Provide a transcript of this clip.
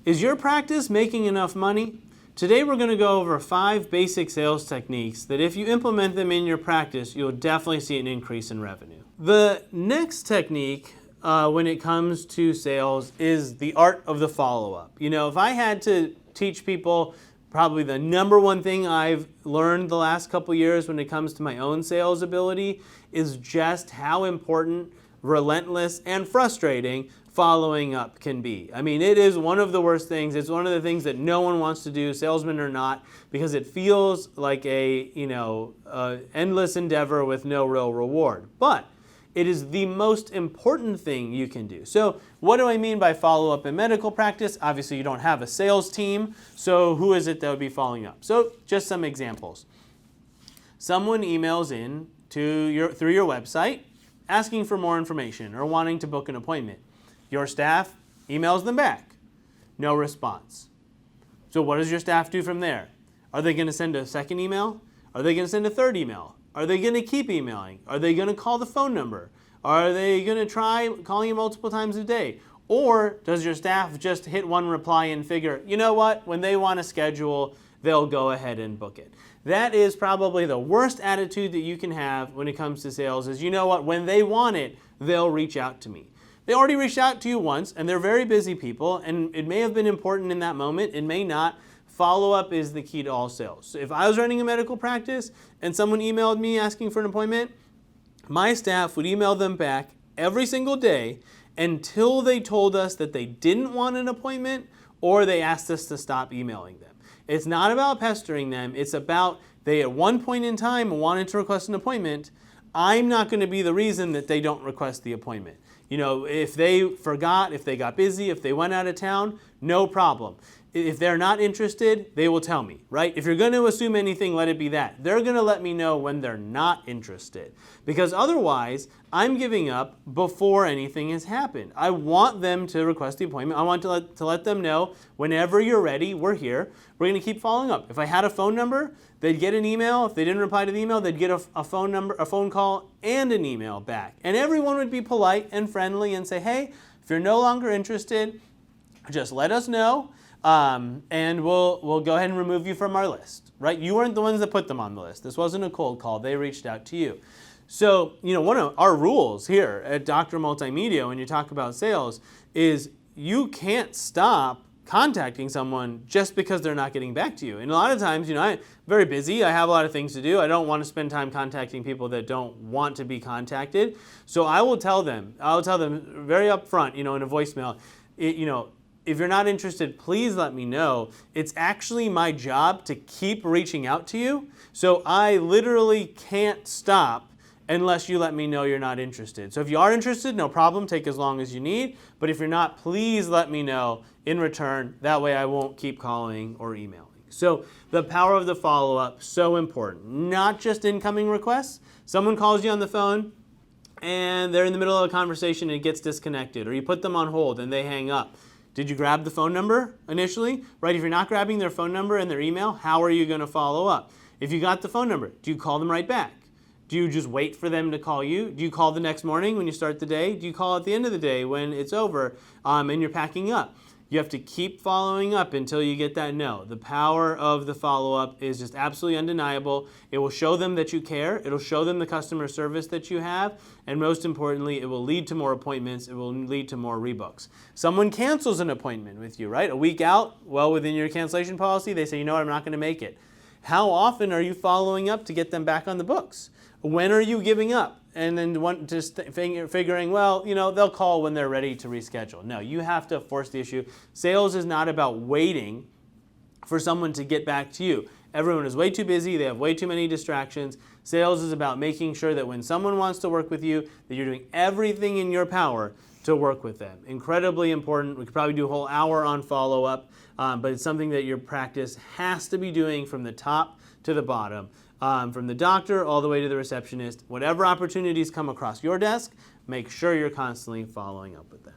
Is your practice making enough money? Today we're going to go over 5 basic sales techniques that if you implement them in your practice, you'll definitely see an increase in revenue. The next technique when it comes to sales is the art of the follow-up. You know, if I had to teach people probably the number one thing I've learned the last couple years when it comes to my own sales ability is just how important, relentless, and frustrating following up can be. I mean, it is one of the worst things. It's one of the things that no one wants to do, salesman or not, because it feels like a, endless endeavor with no real reward. But it is the most important thing you can do. So what do I mean by follow-up in medical practice? Obviously, you don't have a sales team, so who is it that would be following up? So just some examples. Someone emails in through your website asking for more information or wanting to book an appointment. Your staff emails them back. No response. So what does your staff do from there? Are they going to send a second email? Are they going to send a third email? Are they going to keep emailing? Are they going to call the phone number? Are they going to try calling you multiple times a day? Or does your staff just hit one reply and figure, you know what, when they want to schedule, they'll go ahead and book it? That is probably the worst attitude that you can have when it comes to sales is, you know what, when they want it, they'll reach out to me. They already reached out to you once, and they're very busy people, and it may have been important in that moment, it may not. Follow-up is the key to all sales. So if I was running a medical practice and someone emailed me asking for an appointment, my staff would email them back every single day until they told us that they didn't want an appointment or they asked us to stop emailing them. It's not about pestering them. It's about they at one point in time wanted to request an appointment. I'm not going to be the reason that they don't request the appointment. You know, if they forgot, if they got busy, if they went out of town, no problem. If they're not interested, they will tell me, right? If you're going to assume anything, let it be that. They're going to let me know when they're not interested. Because otherwise, I'm giving up before anything has happened. I want them to request the appointment. I want to let them know, whenever you're ready, we're here. We're going to keep following up. If I had a phone number, they'd get an email. If they didn't reply to the email, they'd get a phone call, and an email back. And everyone would be polite and friendly and say, hey, if you're no longer interested, just let us know. And we'll go ahead and remove you from our list, right? You weren't the ones that put them on the list. This wasn't a cold call. They reached out to you. So, you know, one of our rules here at Dr. Multimedia when you talk about sales is you can't stop contacting someone just because they're not getting back to you. And a lot of times, you know, I'm very busy. I have a lot of things to do. I don't want to spend time contacting people that don't want to be contacted. So I'll tell them very upfront, you know, in a voicemail, if you're not interested, please let me know. It's actually my job to keep reaching out to you. So I literally can't stop unless you let me know you're not interested. So if you are interested, no problem, take as long as you need. But if you're not, please let me know in return. That way I won't keep calling or emailing. So the power of the follow-up, so important. Not just incoming requests. Someone calls you on the phone and they're in the middle of a conversation and it gets disconnected, or you put them on hold and they hang up. Did you grab the phone number initially? Right, if you're not grabbing their phone number and their email, how are you going to follow up? If you got the phone number, do you call them right back? Do you just wait for them to call you? Do you call the next morning when you start the day? Do you call at the end of the day when it's over and you're packing up? You have to keep following up until you get that no. The power of the follow-up is just absolutely undeniable. It will show them that you care. It'll show them the customer service that you have. And most importantly, it will lead to more appointments. It will lead to more rebooks. Someone cancels an appointment with you, right? A week out, well within your cancellation policy, they say, you know what, I'm not going to make it. How often are you following up to get them back on the books? When are you giving up? And then just figuring, well, you know, they'll call when they're ready to reschedule. No, you have to force the issue. Sales is not about waiting for someone to get back to you. Everyone is way too busy. They have way too many distractions. Sales is about making sure that when someone wants to work with you, that you're doing everything in your power to work with them. Incredibly important. We could probably do a whole hour on follow-up, but it's something that your practice has to be doing from the top to the bottom. From the doctor all the way to the receptionist. Whatever opportunities come across your desk, make sure you're constantly following up with them.